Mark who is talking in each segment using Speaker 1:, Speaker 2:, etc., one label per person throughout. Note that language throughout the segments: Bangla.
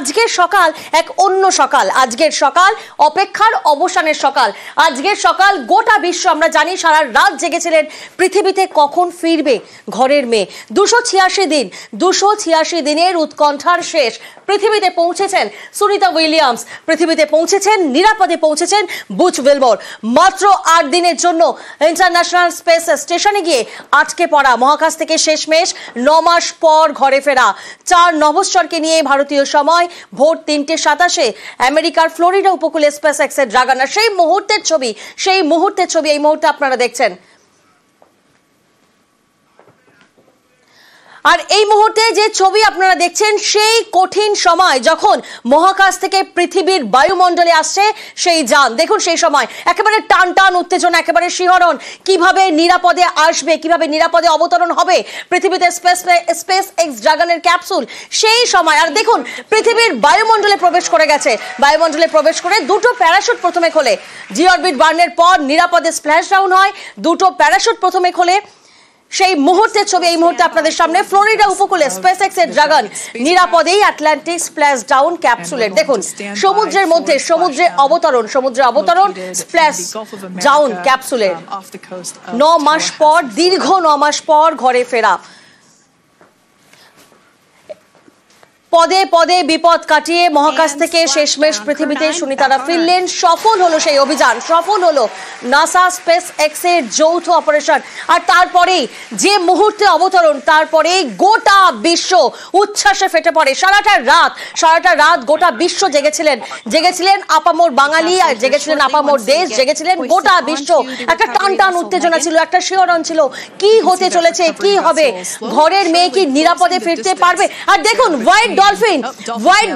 Speaker 1: আজকের সকাল এক অন্য সকাল, আজকের সকাল অপেক্ষার অবসানের সকাল। আজকের সকাল গোটা বিশ্ব, আমরা জানি সারা রাত জেগেছিলেন পৃথিবীতে কখন ফিরবে ঘরের মেয়ে। 286 দিনের উৎকণ্ঠার শেষ। পৃথিবীতে পৌঁছেছেন সুনিতা উইলিয়ামস, পৃথিবীতে পৌঁছেছেন, নিরাপদে পৌঁছেছেন বুচ উইলমোর। মাত্র 8 দিনের জন্য ইন্টারন্যাশনাল স্পেস স্টেশনে গিয়ে আটকে পড়া, মহাকাশ থেকে শেষমেশ 9 মাস পর ঘরে ফেরা। 4 নভশ্চরকে নিয়ে ভারতীয় সময় ভোর 3:27 আমেরিকার ফ্লোরিডা উপকূলে স্পেস এক্সের ড্রাগন। সেই মুহূর্তের ছবি এই মুহূর্তে আপনারা দেখছেন। আর এই মুহূর্তে যে ছবি আপনারা দেখছেন, সেই কঠিন সময় যখন মহাকাশ থেকে পৃথিবীর বায়ুমণ্ডলে আসছে সেই যান। দেখুন সেই সময় একেবারে টান টান উত্তেজনা, একেবারে শিহরণ, কিভাবে নিরাপদে আসবে, কিভাবে নিরাপদে অবতরণ হবে পৃথিবীতে স্পেস এক্স ড্রাগনের ক্যাপসুল, সেই সময়। আর দেখুন পৃথিবীর বায়ুমণ্ডলে প্রবেশ করে গেছে, বায়ুমণ্ডলে প্রবেশ করে 2টো প্যারাশুট প্রথমে খোলে। জি অরবিট বার্নের পর নিরাপদে স্প্ল্যাশ ডাউন হয়, 2টো প্যারাশুট প্রথমে খোলে। সেই মুহূর্তের ছবি এই মুহূর্তে আপনাদের সামনে, ফ্লোরিডা উপকূলে স্পেস এক্স এর ড্রাগন নিরাপদেই আটলান্টিক স্প্ল্যাশ ডাউন ক্যাপসুলের। দেখুন সমুদ্রের মধ্যে, সমুদ্রে অবতরণ স্প্ল্যাশ ডাউন ক্যাপসুলের। 9 মাস পর, দীর্ঘ 9 মাস পর ঘরে ফেরা। পদে পদে বিপদ কাটিয়ে মহাকাশ থেকে শেষমেশ পৃথিবীতে সুনিতারা ফিরলেন। সফল হলো সেই অভিযান, সফল হলো নাসা স্পেস এক্স এর যৌথ অপারেশন। আর তারপরেই যে মুহূর্তে অবতরণ, তারপরেই গোটা বিশ্ব উচ্ছ্বাসে ফেটে পড়ে। সারাটা রাত গোটা বিশ্ব জেগেছিলেন আপামর বাঙালি, আর জেগেছিলেন আপামর দেশ, জেগেছিলেন গোটা বিশ্ব। একটা টান টান উত্তেজনা ছিল, একটা শিহরণ ছিল, কি হতে চলেছে, কি হবে, ঘরের মেয়ে কি নিরাপদে ফিরতে পারবে। আর দেখুন হোয়াইট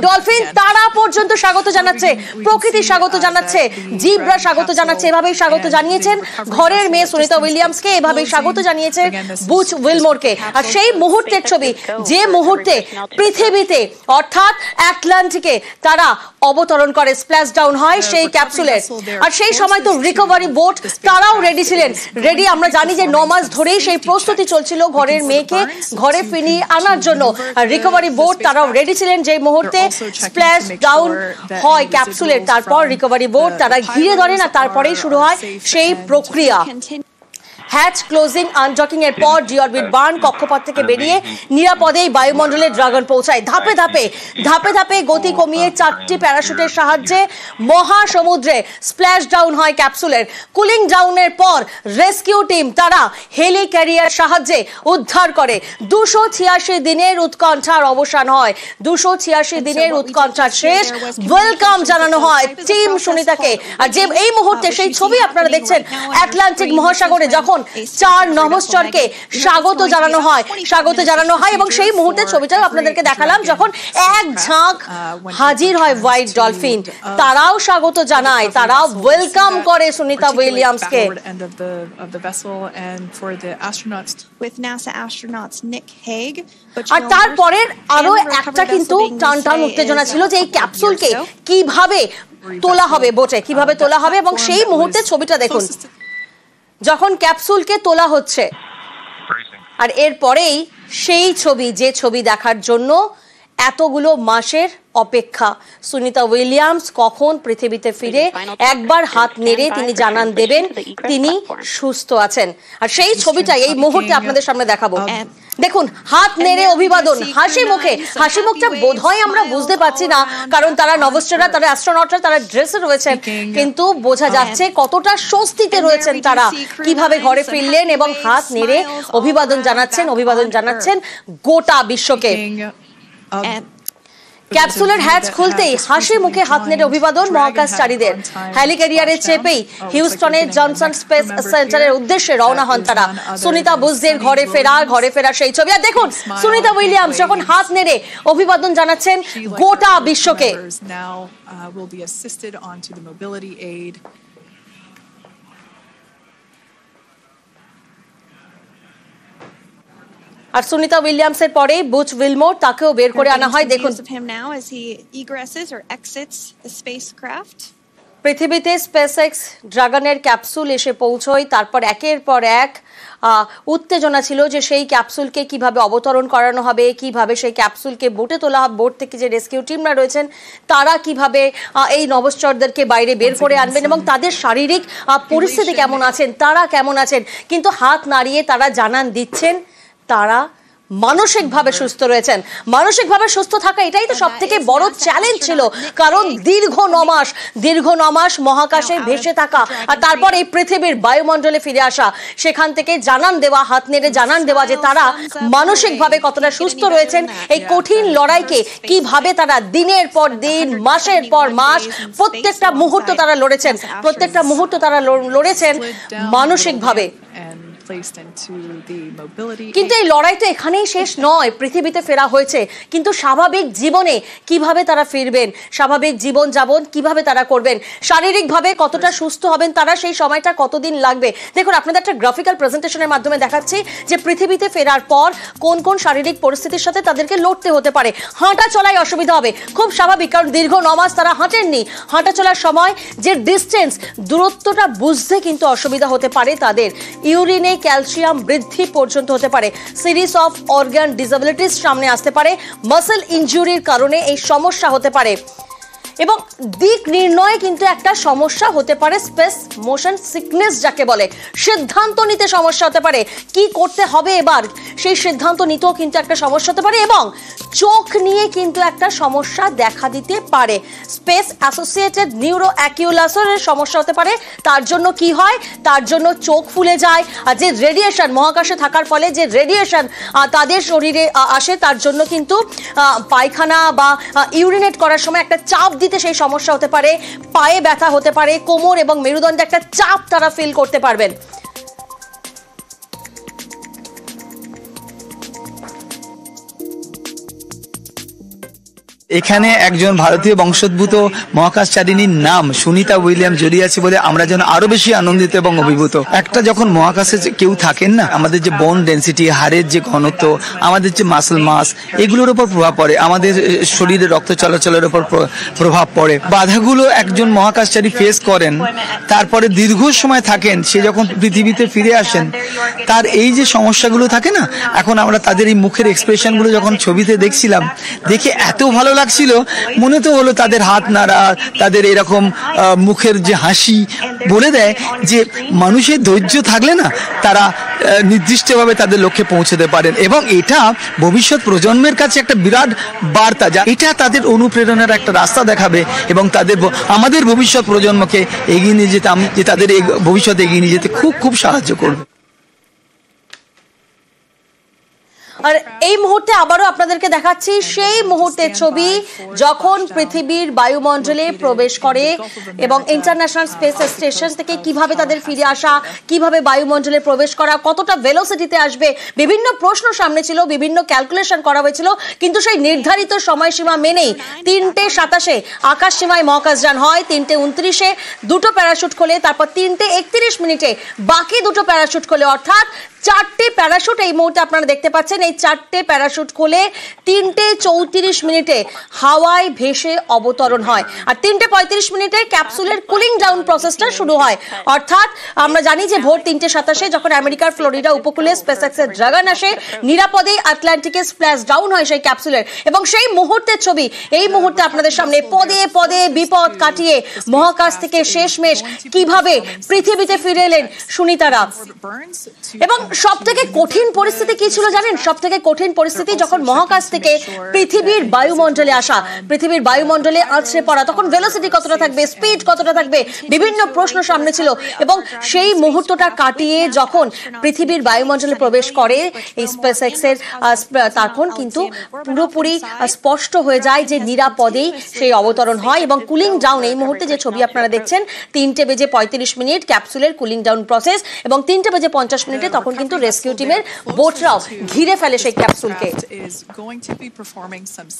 Speaker 1: ডলফিন তারা পর্যন্ত স্বাগত জানাচ্ছে, প্রকৃতি স্বাগত জানাচ্ছে, জিব্রা স্বাগত জানাচ্ছে। এভাবেই স্বাগত জানিয়েছেন ঘরের মেয়ে সুনিতা উইলিয়ামসকে, এভাবেই স্বাগত জানিয়েছে বুচ উইলমোরকে। আর সেই মুহূর্তের ছবি, যে মুহূর্তে পৃথিবীতে অর্থাৎ আটলান্টিকে তারা অবতরণ করে, স্প্ল্যাশ ডাউন হয় সেই ক্যাপসুলের। আর সেই সময় তো রিকভারি বোট তারাও রেডি। আমরা জানি যে 9 মাস ধরেই সেই প্রস্তুতি চলছিল ঘরের মেয়েকে ঘরে ফিরিয়ে আনার জন্য। আর রিকভারি বোট তারাও রেডি ছিলেন। যে মুহূর্তে স্প্ল্যাশ ডাউন হয় ক্যাপসুলের, তারপর রিকভারি বোট তারা ঘিরে ধরেন। আর তারপরেই শুরু হয় সেই প্রক্রিয়া। হ্যাচ ক্লোজিং, আনডকিং এর পর জি অরবিট বার্ন কক্ষপথ থেকে বেরিয়ে নিরাপদেই বায়ুমণ্ডলে ড্রাগন পৌঁছায়। ধাপে ধাপে গতি কমিয়ে 4টি প্যারাশুটের সাহায্যে মহাসমুদ্রে স্প্ল্যাশ ডাউন হয় ক্যাপসুলের। কুলিং ডাউনের পর রেস্কিউ টিম তারা হেলি ক্যারিয়ার সাহায্যে উদ্ধার করে। 286 দিনের উৎকণ্ঠার অবসান হয়, 286 দিনের উৎকণ্ঠার শেষ। ওয়েলকাম জানানো হয় টিম সুনিতাকে। আর যে এই মুহূর্তে সেই ছবি আপনারা দেখছেন, আটলান্টিক মহাসাগরে যখন 4 নভশ্চরকে স্বাগত জানানো হয় এবং সেই মুহূর্তে ছবিটাও আপনাদেরকে দেখালাম, যখন এক ঝাঁক হাজির হয় হোয়াইট ডলফিন, তারাও স্বাগত জানায়, তারাও ওয়েলকাম করে সুনিতা উইলিয়ামসকে। আর তারপরের আরো একটা কিন্তু টান উত্তেজনা ছিল যে এই ক্যাপসুলকে কিভাবে তোলা হবে বোটে, কিভাবে তোলা হবে। এবং সেই মুহূর্তে ছবিটা দেখুন, যখন ক্যাপসুলকে তোলা হচ্ছে। আর এরপরেই সেই ছবি, যে ছবি দেখার জন্য এতগুলো মাসের অপেক্ষা। সুনিতা উইলিয়ামস কখন পৃথিবীতে ফিরে একবার হাত নেড়ে তিনি জানান দেবেন তিনি সুস্থ আছেন। আর সেই ছবিটা এই মুহূর্তে আপনাদের সামনে দেখাবো। দেখুন হাত নেড়ে অভিবাদন, হাসি মুখটা বোধহয় আমরা বুঝতে পারছি না, কারণ তারা নভশ্চররা, তারা অ্যাস্ট্রোনটরা, তারা ড্রেসে রয়েছেন, কিন্তু বোঝা যাচ্ছে কতটা স্বস্তিতে রয়েছেন তারা, কিভাবে ঘরে ফিরলেন এবং হাত নেড়ে অভিবাদন জানাচ্ছেন গোটা বিশ্বকে। ক্যাপসুলের হ্যাচ খুলতেই হাসি মুখে হাত নেড়ে অভিবাদন মহাকাশচারীদের। হেলিক্যারিয়ারে চেপেই হিউস্টনের জনসন স্পেস সেন্টারের উদ্দেশ্যে রওনা হন তারা। সুনিতা বুচদের ঘরে ফেরা সেই ছবি। আর দেখুন সুনিতা উইলিয়ামস যখন হাত নেড়ে অভিবাদন জানাচ্ছেন গোটা বিশ্বকে। আর সুনিতা উইলিয়ামসের পরে বুচ উইলমোর, তাকেও বের করে আনা হয়। দেখুন পৃথিবীতে স্পেসএক্স ড্রাগনের ক্যাপসুল এসে পৌঁছয়, তারপর একের পর এক উত্তেজনা ছিল যে সেই ক্যাপসুলকে কিভাবে অবতরণ করানো হবে, কিভাবে সেই ক্যাপসুলকে বোটে তোলা হবে, বোট থেকে যে রেস্কিউ টিমরা রয়েছেন তারা কিভাবে এই নভশ্চরদেরকে বাইরে বের করে আনবেন এবং তাদের শারীরিক পরিস্থিতি কেমন আছেন, তারা কেমন আছেন। কিন্তু হাত নাড়িয়ে তারা জানান দিচ্ছেন তারা মানসিকভাবে সুস্থ রয়েছেন। মানসিকভাবে সুস্থ থাকা এটাই তো সব থেকে বড় চ্যালেঞ্জ ছিল, কারণ দীর্ঘ 9 মাস মহাকাশে ভেসে থাকা আর তারপর এই পৃথিবীর বায়ুমণ্ডলে ফিরে আসা, সেখান থেকে জানান দেওয়া, হাত নেড়ে জানান দেওয়া যে তারা মানসিকভাবে কতটা সুস্থ রয়েছেন। এই কঠিন লড়াইকে কিভাবে তারা দিনের পর দিন, মাসের পর মাস, প্রত্যেকটা মুহূর্ত তারা লড়েছেন, প্রত্যেকটা মুহূর্ত তারা লড়েছেন মানসিকভাবে। কিন্তু এই লড়াই তো এখানেই শেষ নয়, পৃথিবীতে ফেরা হয়েছে, কিন্তু স্বাভাবিক জীবনে কিভাবে তারা ফিরবেন, স্বাভাবিক জীবন যাপন কিভাবে তারা করবেন, শারীরিকভাবে কতটা সুস্থ হবেন তারা, সেই সময়টা কতদিন লাগবে। দেখুন, আপনাদের একটা গ্রাফিক্যাল প্রেজেন্টেশনের মাধ্যমে দেখাচ্ছি যে পৃথিবীতে ফেরার পর কোন কোন শারীরিক পরিস্থিতির সাথে তাদেরকে লড়তে হতে পারে। হাঁটা চলায় অসুবিধা হবে, খুব স্বাভাবিক, কারণ দীর্ঘ 9 মাস তারা হাঁটেননি। হাঁটা চলার সময় যে ডিস্টেন্স, দূরত্বটা বুঝতে কিন্তু অসুবিধা হতে পারে তাদের। ইউরিনে ক্যালসিয়াম বৃদ্ধি পর্যন্ত হতে পারে, সিরিজ অফ অর্গান ডিসএবিলিটিস সামনে আসতে পারে, মাসল ইনজুরির কারণে এই সমস্যা হতে পারে এবং দিক নির্ণয়ে কিন্তু একটা সমস্যা হতে পারে, স্পেস মোশন সিকনেস যাকে বলে। সিদ্ধান্ত নিতে সমস্যা হতে পারে, কি করতে হবে এবার সেই সিদ্ধান্ত নিতেও কিন্তু একটা সমস্যা হতে পারে এবং চোখ নিয়ে কিন্তু একটা সমস্যা দেখা দিতে পারে। স্পেস অ্যাসোসিয়েটেড নিউরো অ্যাকিউলাসের সমস্যা হতে পারে। তার জন্য কি হয়, তার জন্য চোখ ফুলে যায়, আর যে রেডিয়েশন মহাকাশে থাকার ফলে যে রেডিয়েশন তাদের শরীরে আসে, তার জন্য কিন্তু পায়খানা বা ইউরিনেট করার সময় একটা চাপ দিতে সেই সমস্যা হতে পারে, পায়ে ব্যথা হতে পারে, কোমর এবং মেরুদণ্ডে একটা চাপ তারা ফিল করতে পারবেন।
Speaker 2: এখানে একজন ভারতীয় বংশোদ্ভূত মহাকাশচারিণীর নাম সুনিতা উইলিয়াম জড়িয়ে আছে বলে আমরা যেন আরো বেশি আনন্দিত এবং অভিভূত। একটা যখন মহাকাশে কেউ থাকেন না, আমাদের যে বোন ডেন্সিটি, হাড়ের যে ঘনত্ব, আমাদের যে মাসল মাস, এগুলোর উপর প্রভাব পড়ে, আমাদের শরীরে রক্ত চলাচলের উপর প্রভাব পড়ে। বাধাগুলো একজন মহাকাশচারী ফেস করেন, তারপরে দীর্ঘ সময় থাকেন, সে যখন পৃথিবীতে ফিরে আসেন তার এই যে সমস্যাগুলো থাকে না, এখন আমরা তাদের এই মুখের এক্সপ্রেশনগুলো যখন ছবিতে দেখছিলাম, দেখে এত ভালো লাগছিল, মনে তো হলো তাদের হাত নাড়া, তাদের এরকম মুখের যে হাসি বলে দেয় যে মানুষের ধৈর্য থাকলে না তারা নির্দিষ্টভাবে তাদের লক্ষ্যে পৌঁছতে পারেন এবং এটা ভবিষ্যৎ প্রজন্মের কাছে একটা বিরাট বার্তা, যা এটা তাদের অনুপ্রেরণার একটা রাস্তা দেখাবে এবং তাদের আমাদের ভবিষ্যৎ প্রজন্মকে এগিয়ে নিয়ে যেতে, যে তাদের ভবিষ্যৎ এগিয়ে নিয়ে যেতে খুব খুব সাহায্য করবে।
Speaker 1: আর এই মুহূর্তে আবারও আপনাদেরকে দেখাচ্ছি সেই মুহূর্তের ছবি যখন পৃথিবীর বায়ুমণ্ডলে প্রবেশ করে এবং ইন্টারন্যাশনাল স্পেস স্টেশন থেকে কিভাবে তাদের ফিরে আসা, কিভাবে বায়ুমণ্ডলে প্রবেশ করা, কতটা ভেলোসিটিতে আসবে, বিভিন্ন প্রশ্ন সামনে ছিল, বিভিন্ন ক্যালকুলেশন করা হয়েছিল, কিন্তু সেই নির্ধারিত সময়সীমা মেনেই 3:27 আকাশ সীমায় মহাকাশযান হয়, 3:29 দুটো প্যারাশুট খোলে, তারপর 3:31 বাকি দুটো প্যারাশুট খোলে, অর্থাৎ 4টে প্যারাশুট এই মুহূর্তে আপনারা দেখতে পাচ্ছেন। এই 4টে প্যারাশুট খুলে 3:34 হাওয়ায় ভেসে অবতরণ হয় আর 3:35 ক্যাপসুলের কুলিং ডাউন প্রসেসটা শুরু হয়। অর্থাৎ আমরা জানি যে ভোর 3:27 যখন আমেরিকার ফ্লোরিডা উপকূলে স্পেসএক্সের ড্রাগন আসে, নিরাপদে আটলান্টিকে স্প্ল্যাশ ডাউন হয় সেই ক্যাপসুলের এবং সেই মুহূর্তের ছবি এই মুহূর্তে আপনাদের সামনে। পদে পদে বিপদ কাটিয়ে মহাকাশ থেকে শেষমেশ কিভাবে পৃথিবীতে ফিরে এলেন সুনিতারা। এবং সব থেকে কঠিন পরিস্থিতি কি ছিল জানেন? সব থেকে কঠিন পরিস্থিতি যখন মহাকাশ থেকে পৃথিবীর বায়ুমণ্ডলে আসা, পৃথিবীর বায়ুমণ্ডলে আছড়ে পড়া, তখন ভেলোসিটি কতটা থাকবে, স্পিড কতটা থাকবে, বিভিন্ন প্রশ্ন সামনে ছিল এবং সেই মুহূর্তটা কাটিয়ে যখন পৃথিবীর বায়ুমণ্ডলে প্রবেশ করে এই স্পেসএক্সের, তখন কিন্তু পুরোপুরি স্পষ্ট হয়ে যায় যে নিরাপদেই সেই অবতরণ হয় এবং কুলিং ডাউন এই মুহূর্তে যে ছবি আপনারা দেখছেন 3:35 ক্যাপসুলের কুলিং ডাউন প্রসেস এবং 3:50 তখন কিন্তু রেস্কিউ টিমের বোটরাও ঘিরে ফেলে সেই ক্যাপসুলকে।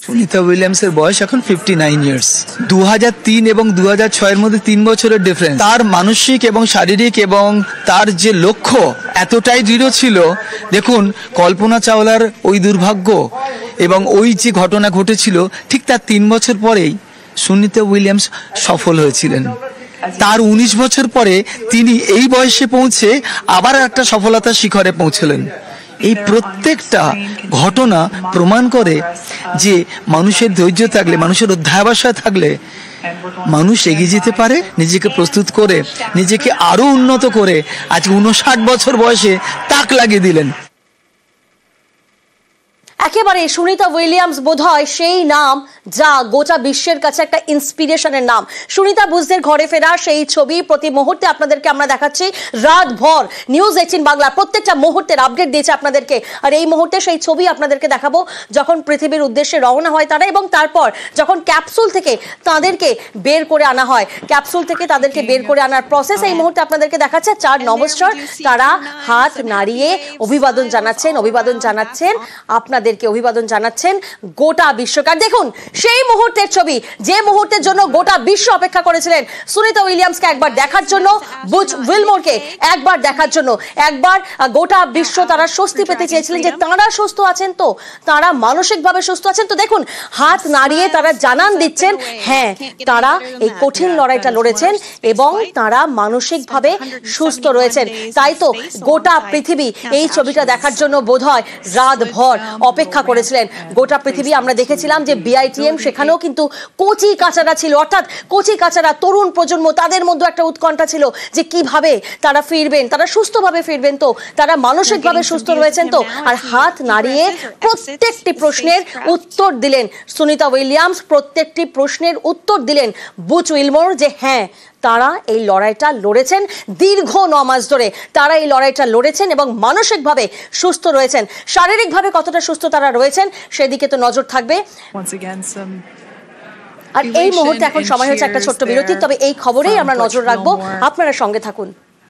Speaker 2: সুনিতা উইলিয়ামসের বয়স এখন 59 ইয়ার্স। 2003 এবং 2006 এর মধ্যে 3 বছরের ডিফারেন্স। তার মানসিক এবং শারীরিক এবং তার যে লক্ষ্য এতটাই দৃঢ় ছিল। দেখুন, কল্পনা চাওলার ওই দুর্ভাগ্য এবং ওই যে ঘটনা ঘটেছিল ঠিক তার 3 বছর পরেই সুনিতা উইলিয়ামস সফল হয়েছিলেন তার 19 বছর পরে তিনি এই বয়সে পৌঁছে আবার একটা সফলতার শিখরে পৌঁছলেন। এই প্রত্যেকটা ঘটনা প্রমাণ করে যে মানুষের ধৈর্য থাকলে, মানুষের অধ্যাবসায় থাকলে মানুষ এগিয়ে যেতে পারে, নিজেকে প্রস্তুত করে, নিজেকে আরো উন্নত করে আজ 59 বছর বয়সে তাক লাগিয়ে দিলেন।
Speaker 1: একেবারে সুনিতা উইলিয়ামস বোধহয় সেই নাম যা গোটা বিশ্বের কাছে একটা ইন্সপিরেশনের নাম। সুনিতা বুঝদের ঘরে ফেরা সেই ছবি প্রতি মুহূর্তে আপনাদেরকে আমরা দেখাচ্ছি। রাতভর নিউজ 18 বাংলা প্রত্যেকটা মুহূর্তের আপডেট দিয়েছে আপনাদেরকে, আর এই মুহূর্তে সেই ছবি আপনাদেরকে দেখাবো যখন পৃথিবীর উদ্দেশ্যে রওনা হয় তারা, এবং তারপর যখন ক্যাপসুল থেকে তাদেরকে বের করে আনা হয়, ক্যাপসুল থেকে তাদেরকে বের করে আনার প্রসেস এই মুহূর্তে আপনাদেরকে দেখাচ্ছে। 4 নভশ্চর তারা হাত নাড়িয়ে অভিবাদন জানাচ্ছেন, আপনাদেরকে অভিবাদন জানাচ্ছেন গোটা বিশ্বকে। দেখুন সেই মুহূর্তের ছবি, যে মুহূর্তের জন্য গোটা বিশ্ব অপেক্ষা করেছিলেন, সুনিতা উইলিয়ামসকে একবার দেখার জন্য, বুচ উইলমোরকে একবার দেখার জন্য। একবার গোটা বিশ্ব তারা স্বস্তি পেতে চেয়েছিলেন যে তারা সুস্থ আছেন, তো তারা মানসিকভাবে সুস্থ আছেন। তো দেখুন হাত নাড়িয়ে তারা জানান দিচ্ছেন হ্যাঁ তারা এই কঠিন লড়াইটা লড়েছেন এবং তারা মানসিকভাবে সুস্থ রয়েছেন। তাই তো গোটা পৃথিবী এই ছবিটা দেখার জন্য বোধহয় রাতভর অপেক্ষা করেছিলেন। গোটা পৃথিবী আমরা দেখেছিলাম যে বিআইটিএম, সেখানেও কিন্তু কচি কাচারা ছিল, অর্থাৎ কচি কাচারা তরুণ প্রজন্ম, তাদের মধ্যে একটা উৎকণ্ঠা ছিল যে কিভাবে তারা ফিরবেন, তারা সুস্থভাবে ফিরবেন, তো তারা মানসিকভাবে সুস্থ রয়েছেন তো। আর হাত নাড়িয়ে প্রত্যেকটি প্রশ্নের উত্তর দিলেন সুনিতা উইলিয়ামস, প্রত্যেকটি প্রশ্নের উত্তর দিলেন বুচ উইলমোর যে হ্যাঁ তারা এই লড়াইটা লড়েছেন দীর্ঘ 9 মাস ধরে, তারা এই লড়াইটা লড়েছেন এবং মানসিকভাবে সুস্থ রয়েছেন। শারীরিকভাবে কতটা সুস্থ তারা রয়েছেন সেদিকে তো নজর থাকবে। আর এই মুহূর্তে এখন সময় হচ্ছে একটা ছোট্ট বিরতি, তবে এই খবরেই আমরা নজর রাখবো, আপনারা সঙ্গে থাকুন।